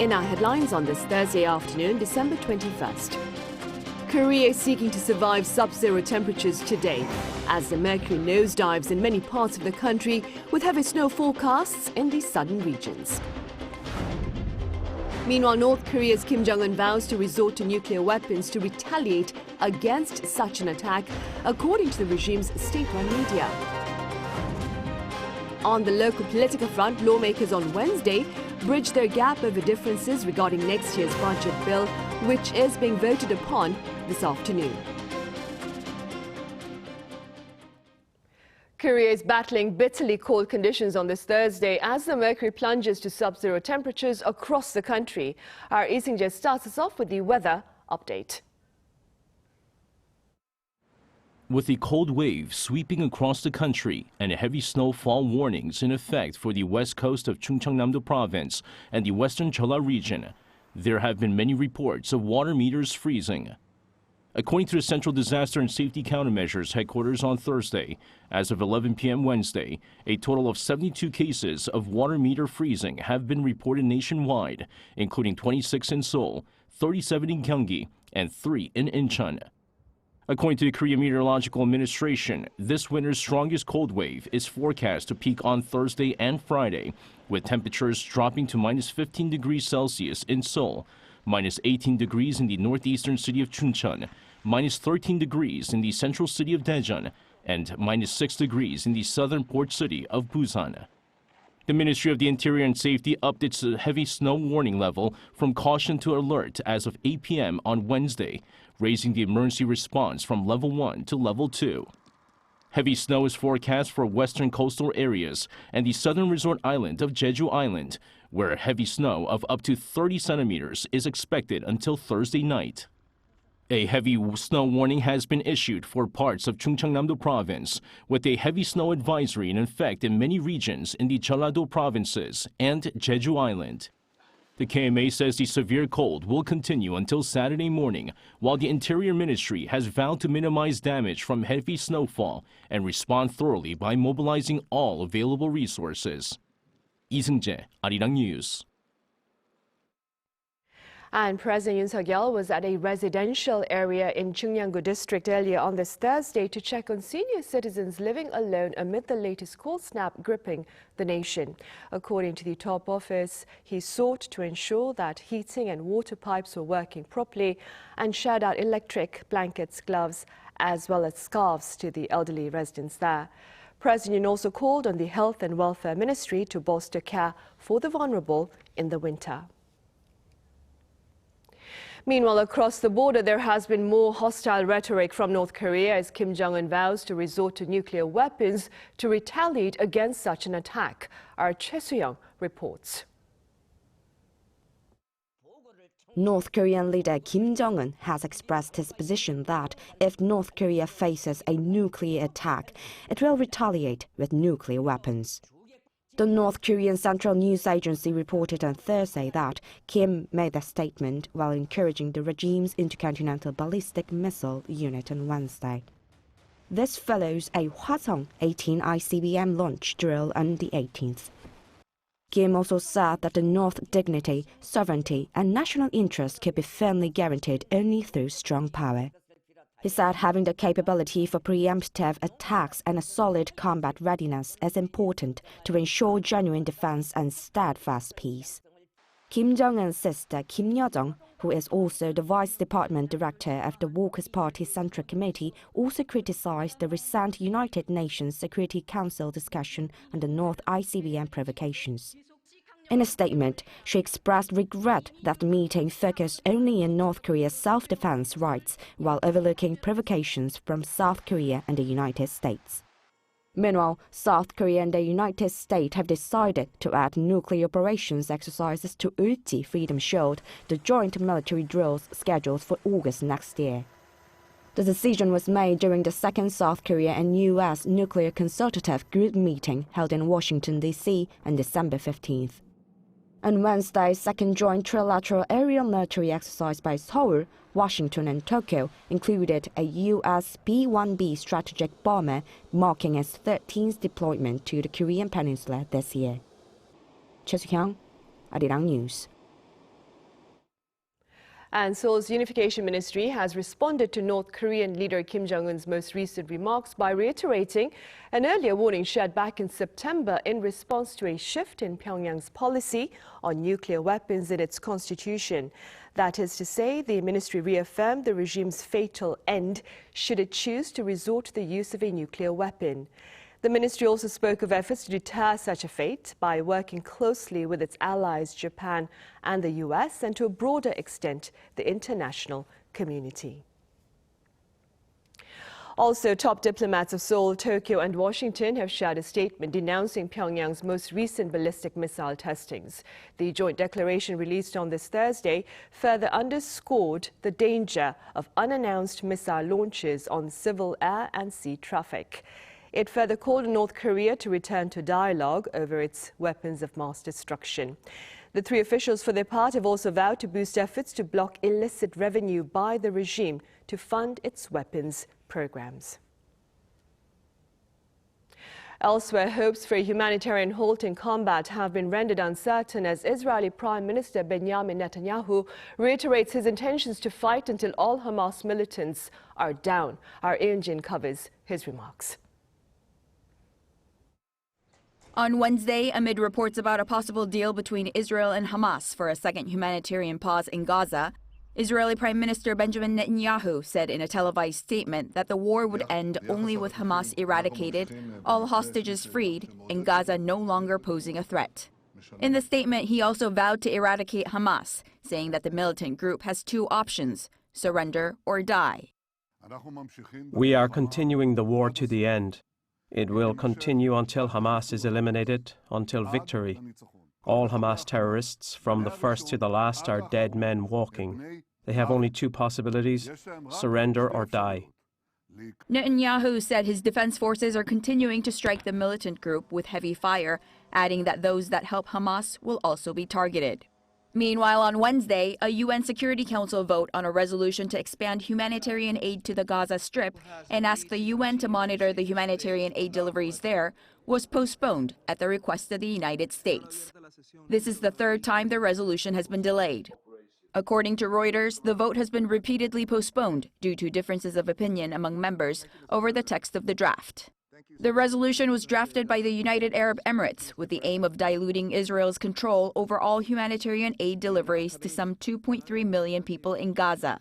In our headlines on this Thursday afternoon, December 21st. Korea is seeking to survive sub-zero temperatures today as the mercury nosedives in many parts of the country with heavy snow forecasts in the southern regions. Meanwhile, North Korea's Kim Jong-un vows to resort to nuclear weapons to retaliate against such an attack, according to the regime's state-run media. On the local political front, lawmakers on Wednesday bridged their gap over differences regarding next year's budget bill, which is being voted upon this afternoon. Korea is battling bitterly cold conditions on this Thursday as the mercury plunges to sub-zero temperatures across the country. Our Isingje starts us off with the weather update. With a cold wave sweeping across the country and heavy snowfall warnings in effect for the west coast of Chungcheongnam-do province and the western Jeolla region, there have been many reports of water meters freezing. According to the Central Disaster and Safety Countermeasures headquarters on Thursday, as of 11 p.m. Wednesday, a total of 72 cases of water meter freezing have been reported nationwide, including 26 in Seoul, 37 in Gyeonggi, and 3 in Incheon. According to the Korea Meteorological Administration, this winter's strongest cold wave is forecast to peak on Thursday and Friday, with temperatures dropping to minus 15 degrees Celsius in Seoul, minus 18 degrees in the northeastern city of Chuncheon, minus 13 degrees in the central city of Daejeon, and minus 6 degrees in the southern port city of Busan. The Ministry of the Interior and Safety upped its heavy snow warning level from caution to alert as of 8 p.m. on Wednesday, raising the emergency response from level 1 to level 2. Heavy snow is forecast for western coastal areas and the southern resort island of Jeju Island, where heavy snow of up to 30 centimeters is expected until Thursday night. A heavy snow warning has been issued for parts of Chungcheongnam-do province, with a heavy snow advisory in effect in many regions in the Jeolla-do provinces and Jeju Island. The KMA says the severe cold will continue until Saturday morning, while the Interior Ministry has vowed to minimize damage from heavy snowfall and respond thoroughly by mobilizing all available resources. 이승재, Arirang News. And President Yoon Suk-yeol was at a residential area in Chungnam-gu district earlier on this Thursday to check on senior citizens living alone amid the latest cold snap gripping the nation. According to the top office, he sought to ensure that heating and water pipes were working properly and shared out electric blankets, gloves, as well as scarves to the elderly residents there. President Yoon also called on the Health and Welfare Ministry to bolster care for the vulnerable in the winter. Meanwhile, across the border, there has been more hostile rhetoric from North Korea as Kim Jong-un vows to resort to nuclear weapons to retaliate against such an attack. Our Choi Soo-young reports. North Korean leader Kim Jong-un has expressed his position that if North Korea faces a nuclear attack, it will retaliate with nuclear weapons. The North Korean Central News Agency reported on Thursday that Kim made the statement while encouraging the regime's intercontinental ballistic missile unit on Wednesday. This follows a Hwasong-18 ICBM launch drill on the 18th. Kim also said that the North's dignity, sovereignty, and national interest could be firmly guaranteed only through strong power. He said having the capability for preemptive attacks and a solid combat readiness is important to ensure genuine defense and steadfast peace. Kim Jong-un's sister Kim Yo-jong, who is also the Vice Department Director of the Workers' Party Central Committee, also criticized the recent United Nations Security Council discussion on the North ICBM provocations. In a statement, she expressed regret that the meeting focused only on North Korea's self-defense rights while overlooking provocations from South Korea and the United States. Meanwhile, South Korea and the United States have decided to add nuclear operations exercises to Ulti Freedom Shield, the joint military drills scheduled for August next year. The decision was made during the second South Korea and U.S. Nuclear Consultative Group meeting held in Washington, D.C. on December 15th. On Wednesday's second joint trilateral aerial military exercise by Seoul, Washington and Tokyo included a U.S. B-1B strategic bomber, marking its 13th deployment to the Korean peninsula this year. Choi Soo-young, Arirang News. And Seoul's Unification Ministry has responded to North Korean leader Kim Jong-un's most recent remarks by reiterating an earlier warning shared back in September in response to a shift in Pyongyang's policy on nuclear weapons in its constitution. That is to say, the ministry reaffirmed the regime's fatal end should it choose to resort to the use of a nuclear weapon. The ministry also spoke of efforts to deter such a fate by working closely with its allies Japan and the US and to a broader extent the international community. Also, top diplomats of Seoul, Tokyo and Washington have shared a statement denouncing Pyongyang's most recent ballistic missile testings. The joint declaration released on this Thursday further underscored the danger of unannounced missile launches on civil air and sea traffic. It further called on North Korea to return to dialogue over its weapons of mass destruction. The three officials, for their part, have also vowed to boost efforts to block illicit revenue by the regime to fund its weapons programs. Elsewhere, hopes for a humanitarian halt in combat have been rendered uncertain as Israeli Prime Minister Benjamin Netanyahu reiterates his intentions to fight until all Hamas militants are down. Our Yoon covers his remarks. On Wednesday, amid reports about a possible deal between Israel and Hamas for a second humanitarian pause in Gaza, Israeli Prime Minister Benjamin Netanyahu said in a televised statement that the war would end only with Hamas eradicated, all hostages freed, and Gaza no longer posing a threat. In the statement, he also vowed to eradicate Hamas, saying that the militant group has two options: surrender or die. We are continuing the war to the end. It will continue until Hamas is eliminated, until victory. All Hamas terrorists, from the first to the last, are dead men walking. They have only two possibilities: surrender or die. Netanyahu said his defense forces are continuing to strike the militant group with heavy fire, adding that those that help Hamas will also be targeted. Meanwhile, on Wednesday, a UN Security Council vote on a resolution to expand humanitarian aid to the Gaza Strip and ask the UN to monitor the humanitarian aid deliveries there was postponed at the request of the United States. This is the third time the resolution has been delayed. According to Reuters, the vote has been repeatedly postponed due to differences of opinion among members over the text of the draft. The resolution was drafted by the United Arab Emirates with the aim of diluting Israel's control over all humanitarian aid deliveries to some 2.3 million people in Gaza.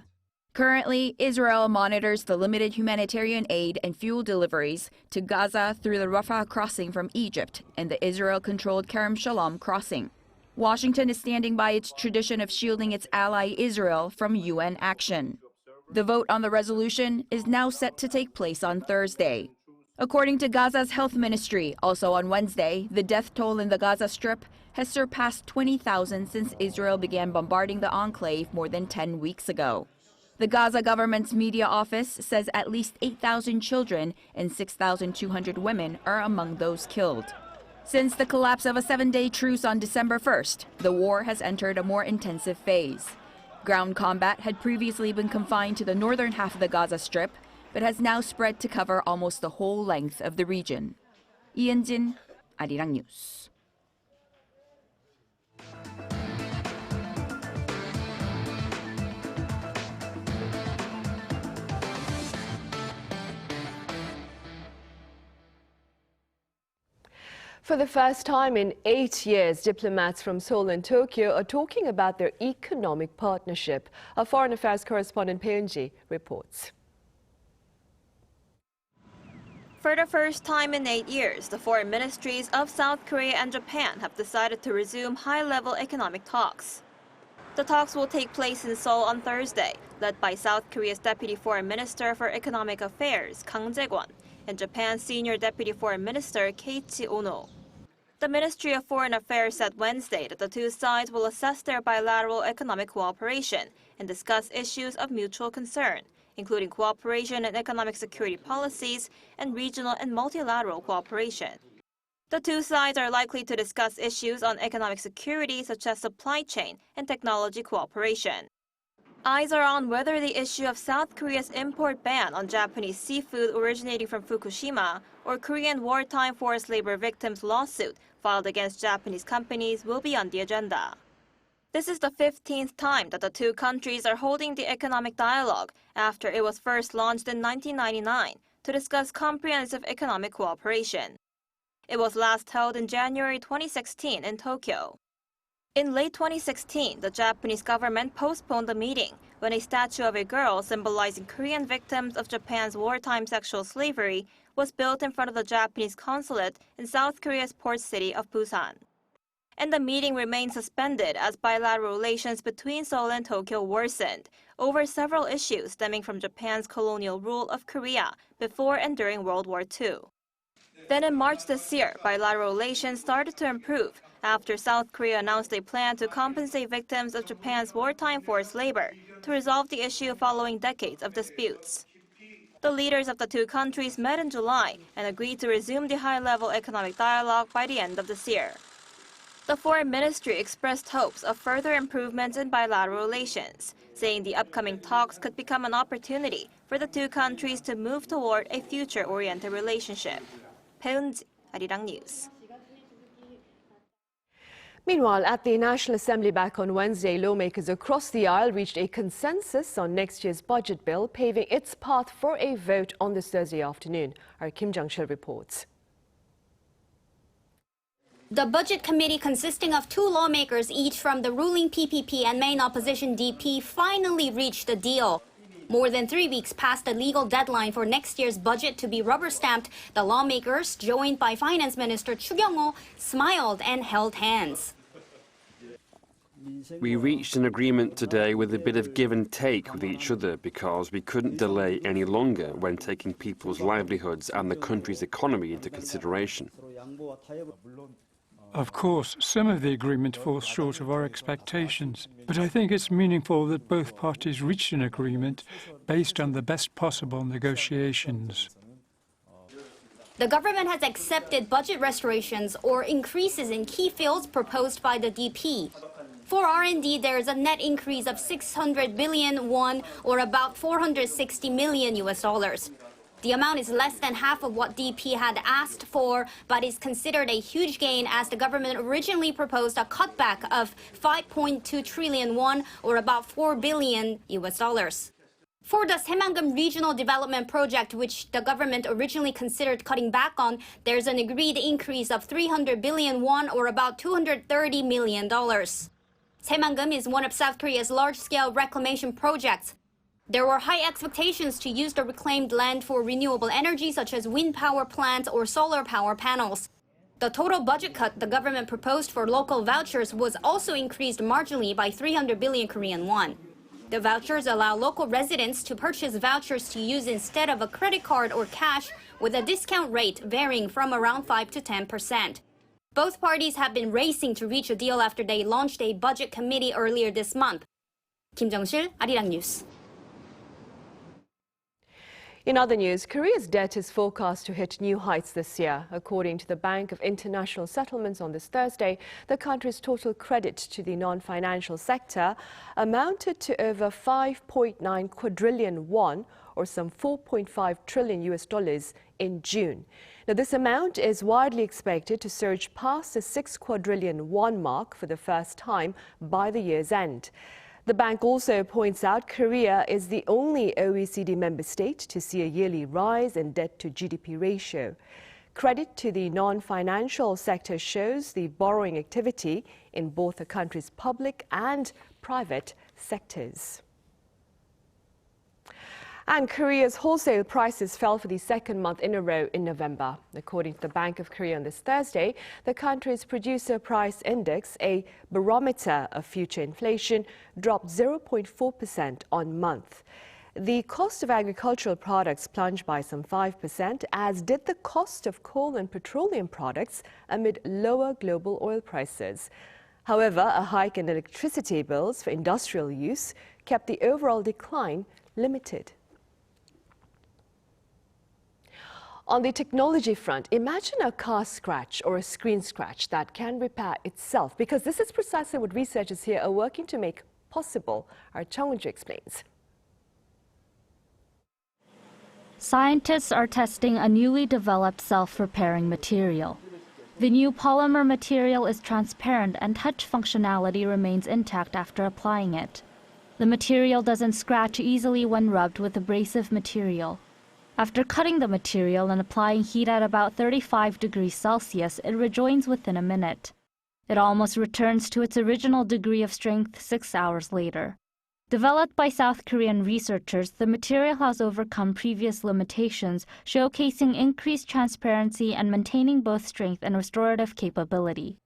Currently, Israel monitors the limited humanitarian aid and fuel deliveries to Gaza through the Rafah crossing from Egypt and the Israel-controlled Kerem Shalom crossing. Washington is standing by its tradition of shielding its ally Israel from UN action. The vote on the resolution is now set to take place on Thursday. According to Gaza's health ministry, also on Wednesday, the death toll in the Gaza Strip has surpassed 20,000 since Israel began bombarding the enclave more than 10 weeks ago. The Gaza government's media office says at least 8,000 children and 6,200 women are among those killed. Since the collapse of a 7-day truce on December 1st, the war has entered a more intensive phase. Ground combat had previously been confined to the northern half of the Gaza Strip, but has now spread to cover almost the whole length of the region. Yoon, Arirang News. For the first time in 8 years, diplomats from Seoul and Tokyo are talking about their economic partnership. Our foreign affairs correspondent Peunji reports. For the first time in 8 years, the foreign ministries of South Korea and Japan have decided to resume high-level economic talks. The talks will take place in Seoul on Thursday, led by South Korea's Deputy Foreign Minister for Economic Affairs, Kang Jae-kwon, and Japan's Senior Deputy Foreign Minister, Keiichi Ono. The Ministry of Foreign Affairs said Wednesday that the two sides will assess their bilateral economic cooperation and discuss issues of mutual concern, including cooperation in economic security policies and regional and multilateral cooperation. The two sides are likely to discuss issues on economic security such as supply chain and technology cooperation. Eyes are on whether the issue of South Korea's import ban on Japanese seafood originating from Fukushima or Korean wartime forced labor victims' lawsuit filed against Japanese companies will be on the agenda. This is the 15th time that the two countries are holding the economic dialogue after it was first launched in 1999 to discuss comprehensive economic cooperation. It was last held in January 2016 in Tokyo. In late 2016, the Japanese government postponed the meeting when a statue of a girl symbolizing Korean victims of Japan's wartime sexual slavery was built in front of the Japanese consulate in South Korea's port city of Busan. And the meeting remained suspended as bilateral relations between Seoul and Tokyo worsened over several issues stemming from Japan's colonial rule of Korea before and during World War II. Then in March this year, bilateral relations started to improve after South Korea announced a plan to compensate victims of Japan's wartime forced labor to resolve the issue following decades of disputes. The leaders of the two countries met in July and agreed to resume the high-level economic dialogue by the end of this year. The Foreign Ministry expressed hopes of further improvements in bilateral relations, saying the upcoming talks could become an opportunity for the two countries to move toward a future-oriented relationship. 배은지, Arirang News. Meanwhile, at the National Assembly back on Wednesday, lawmakers across the aisle reached a consensus on next year's budget bill, paving its path for a vote on this Thursday afternoon. Our Kim Jong-un reports. The Budget Committee, consisting of two lawmakers, each from the ruling PPP and main opposition DP, finally reached a deal. More than 3 weeks past the legal deadline for next year's budget to be rubber-stamped, the lawmakers, joined by Finance Minister Chu Kyung-ho, smiled and held hands. We reached an agreement today with a bit of give and take with each other because we couldn't delay any longer when taking people's livelihoods and the country's economy into consideration. Of course, some of the agreement falls short of our expectations, but I think it's meaningful that both parties reached an agreement based on the best possible negotiations. The government has accepted budget restorations or increases in key fields proposed by the DP. For R&D, there is a net increase of 600 billion won, or about 460 million US dollars. The amount is less than half of what DP had asked for, but is considered a huge gain as the government originally proposed a cutback of 5.2 trillion won, or about 4 billion US dollars. For the Saemangeum Regional Development Project, which the government originally considered cutting back on, there's an agreed increase of 300 billion won, or about $230 million. Saemangeum is one of South Korea's large-scale reclamation projects. There were high expectations to use the reclaimed land for renewable energy such as wind power plants or solar power panels. The total budget cut the government proposed for local vouchers was also increased marginally by 300 billion Korean won. The vouchers allow local residents to purchase vouchers to use instead of a credit card or cash, with a discount rate varying from around 5 to 10%. Both parties have been racing to reach a deal after they launched a budget committee earlier this month. Kim Jong-sil, Arirang News. In other news, Korea's debt is forecast to hit new heights this year. According to the Bank of International Settlements on this Thursday, the country's total credit to the non-financial sector amounted to over 5.9 quadrillion won, or some 4.5 trillion US dollars in June. Now, this amount is widely expected to surge past the 6 quadrillion won mark for the first time by the year's end. The bank also points out Korea is the only OECD member state to see a yearly rise in debt-to-GDP ratio. Credit to the non-financial sector shows the borrowing activity in both the country's public and private sectors. And Korea's wholesale prices fell for the second month in a row in November. According to the Bank of Korea on this Thursday, the country's producer price index, a barometer of future inflation, dropped 0.4% on month. The cost of agricultural products plunged by some 5%, as did the cost of coal and petroleum products amid lower global oil prices. However, a hike in electricity bills for industrial use kept the overall decline limited. On the technology front, imagine a car scratch or a screen scratch that can repair itself, because this is precisely what researchers here are working to make possible. Our Chang explains. Scientists are testing a newly developed self-repairing material. The new polymer material is transparent and touch functionality remains intact after applying it. The material doesn't scratch easily when rubbed with abrasive material. After cutting the material and applying heat at about 35 degrees Celsius, it rejoins within a minute. It almost returns to its original degree of strength 6 hours later. Developed by South Korean researchers, the material has overcome previous limitations, showcasing increased transparency and maintaining both strength and restorative capability.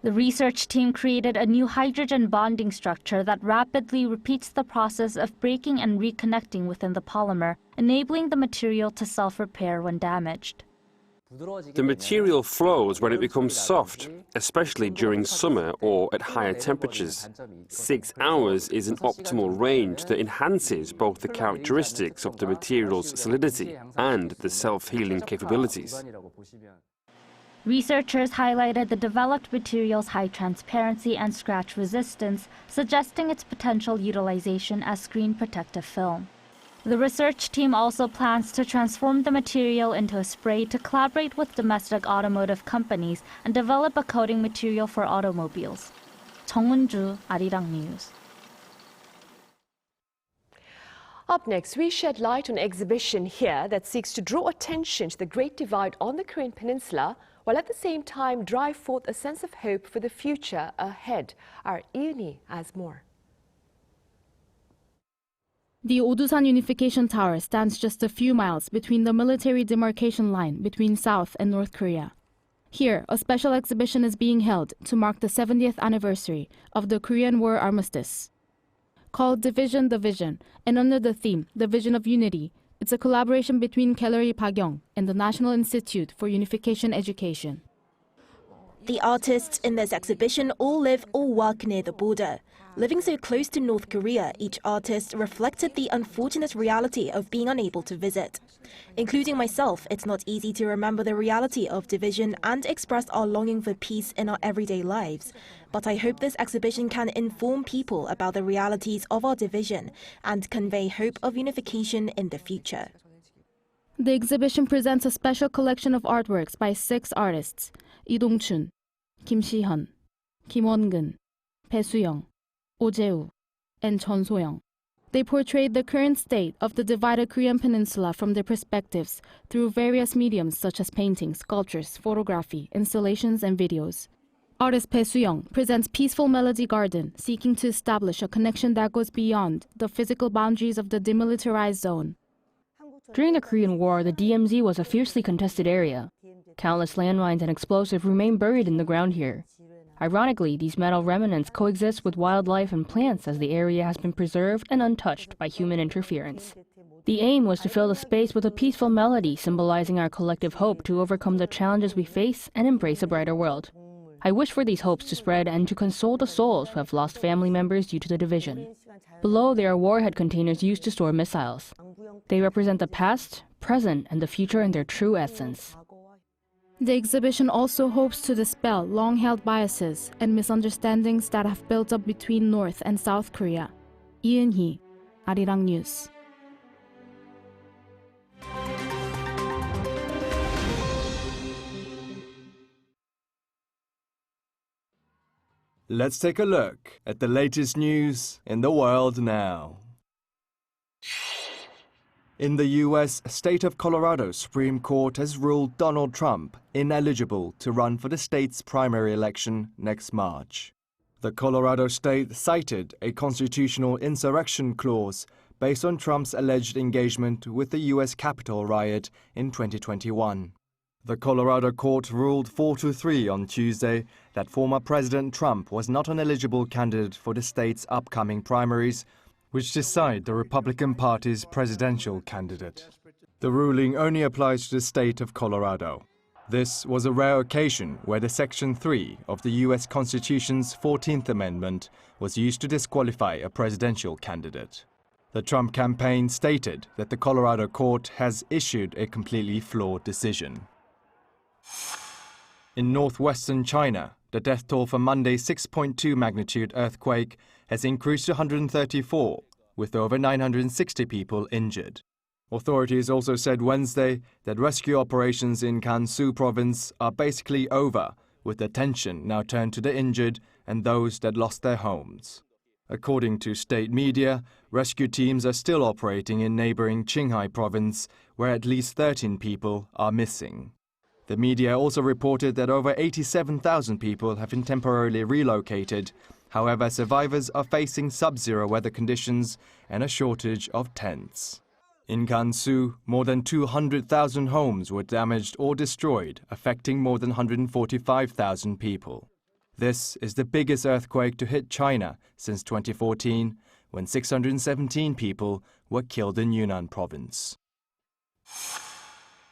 The research team created a new hydrogen bonding structure that rapidly repeats the process of breaking and reconnecting within the polymer, enabling the material to self-repair when damaged. The material flows when it becomes soft, especially during summer or at higher temperatures. 6 hours is an optimal range that enhances both the characteristics of the material's solidity and the self-healing capabilities. Researchers highlighted the developed material's high transparency and scratch resistance, suggesting its potential utilization as screen protective film. The research team also plans to transform the material into a spray to collaborate with domestic automotive companies and develop a coating material for automobiles. 정은주, Arirang News. Up next, we shed light on an exhibition here that seeks to draw attention to the Great Divide on the Korean Peninsula, while at the same time drive forth a sense of hope for the future ahead. Our Yoon has more. The Odusan Unification Tower stands just a few miles between the military demarcation line between South and North Korea. Here, a special exhibition is being held to mark the 70th anniversary of the Korean War Armistice. Called Division the Vision, and under the theme, The Vision of Unity, it's a collaboration between Gallery Pagyong and the National Institute for Unification Education. The artists in this exhibition all live or work near the border. Living so close to North Korea, each artist reflected the unfortunate reality of being unable to visit. Including myself, it's not easy to remember the reality of division and express our longing for peace in our everyday lives. But I hope this exhibition can inform people about the realities of our division and convey hope of unification in the future. The exhibition presents a special collection of artworks by 6 artists: Lee Dong-chun, Kim Si-hyun, Kim Won-gun, Bae Soo-young, Oh Jae-woo, and Chon So-young. They portrayed the current state of the divided Korean peninsula from their perspectives through various mediums such as paintings, sculptures, photography, installations, and videos. Artist Bae Soo-young presents Peaceful Melody Garden, seeking to establish a connection that goes beyond the physical boundaries of the demilitarized zone. During the Korean War, the DMZ was a fiercely contested area. Countless landmines and explosives remain buried in the ground here. Ironically, these metal remnants coexist with wildlife and plants as the area has been preserved and untouched by human interference. The aim was to fill the space with a peaceful melody symbolizing our collective hope to overcome the challenges we face and embrace a brighter world. I wish for these hopes to spread and to console the souls who have lost family members due to the division. Below, there are warhead containers used to store missiles. They represent the past, present, and the future in their true essence. The exhibition also hopes to dispel long-held biases and misunderstandings that have built up between North and South Korea. Yoon, Arirang News. Let's take a look at the latest news in the world now. In the U.S., State of Colorado Supreme Court has ruled Donald Trump ineligible to run for the state's primary election next March. The Colorado state cited a constitutional insurrection clause based on Trump's alleged engagement with the U.S. Capitol riot in 2021. The Colorado court ruled 4-3 on Tuesday that former President Trump was not an eligible candidate for the state's upcoming primaries, which decide the Republican Party's presidential candidate. The ruling only applies to the state of Colorado. This was a rare occasion where the Section 3 of the U.S. Constitution's 14th Amendment was used to disqualify a presidential candidate. The Trump campaign stated that the Colorado court has issued a completely flawed decision. In northwestern China, the death toll for Monday's 6.2 magnitude earthquake has increased to 134, with over 960 people injured. Authorities also said Wednesday that rescue operations in Gansu province are basically over, with attention now turned to the injured and those that lost their homes. According to state media, rescue teams are still operating in neighboring Qinghai province, where at least 13 people are missing. The media also reported that over 87,000 people have been temporarily relocated. However, survivors are facing sub-zero weather conditions and a shortage of tents. In Gansu, more than 200,000 homes were damaged or destroyed, affecting more than 145,000 people. This is the biggest earthquake to hit China since 2014, when 617 people were killed in Yunnan province.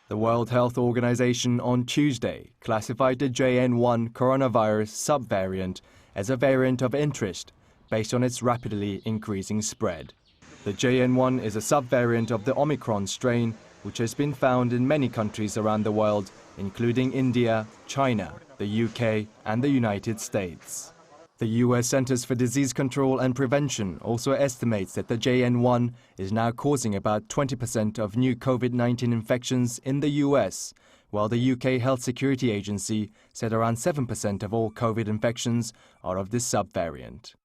The World Health Organization on Tuesday classified the JN1 coronavirus subvariant as a variant of interest based on its rapidly increasing spread. The JN1 is a subvariant of the Omicron strain, which has been found in many countries around the world, including India, China, the UK, and the United States. The US Centers for Disease Control and Prevention also estimates that the JN1 is now causing about 20% of new COVID-19 infections in the US, while the UK Health Security Agency said around 7% of all COVID infections are of this subvariant.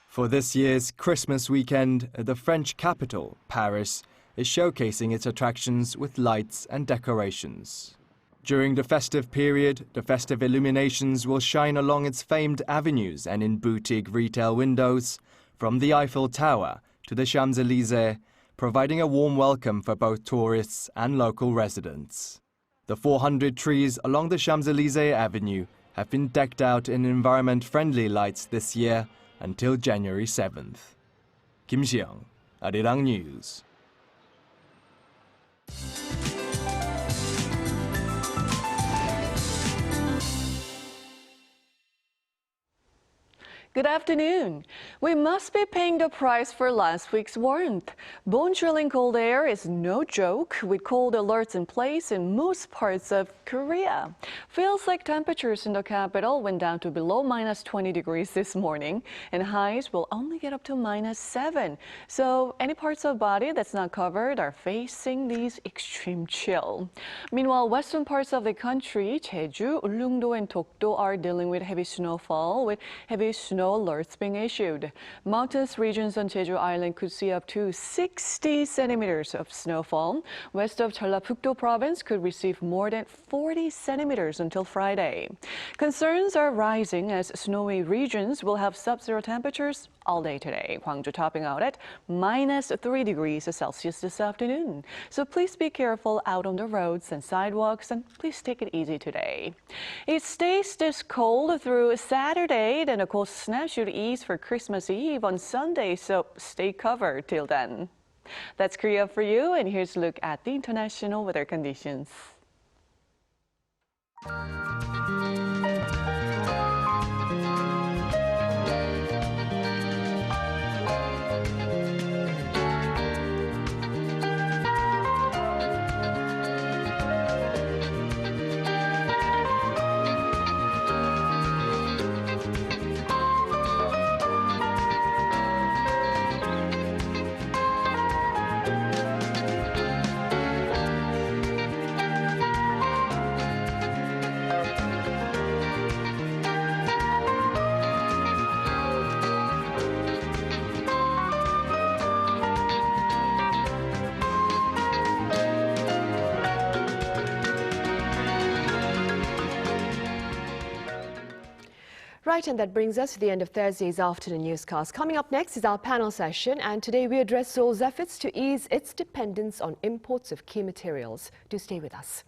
For this year's Christmas weekend, the French capital, Paris, is showcasing its attractions with lights and decorations. During the festive period, the festive illuminations will shine along its famed avenues and in boutique retail windows, from the Eiffel Tower to the Champs-Élysées, providing a warm welcome for both tourists and local residents. The 400 trees along the Champs-Élysées Avenue have been decked out in environment-friendly lights this year until January 7th. Kim Jong-un, Arirang News. Good afternoon. We must be paying the price for last week's warmth. Bone-chilling cold air is no joke, with cold alerts in place in most parts of Korea. Feels like temperatures in the capital went down to below -20 degrees this morning, and highs will only get up to -7. So any parts of the body that's not covered are facing these extreme chill. Meanwhile, western parts of the country, Jeju, Ulleungdo, and Dokdo are dealing with heavy snowfall, with heavy snow alerts being issued. Mountainous regions on Jeju Island could see up to 60 centimeters of snowfall. West of Jeollabuk-do province could receive more than 40 centimeters until Friday. Concerns are rising as snowy regions will have sub-zero temperatures all day today. Gwangju topping out at -3 degrees Celsius this afternoon. So please be careful out on the roads and sidewalks, and please take it easy today. It stays this cold through Saturday, then a cold snap should ease for Christmas Eve on Sunday, so stay covered till then. That's Korea for you, and here's a look at the international weather conditions. Right, and that brings us to the end of Thursday's afternoon newscast. Coming up next is our panel session, and today we address Seoul's efforts to ease its dependence on imports of key materials. Do stay with us.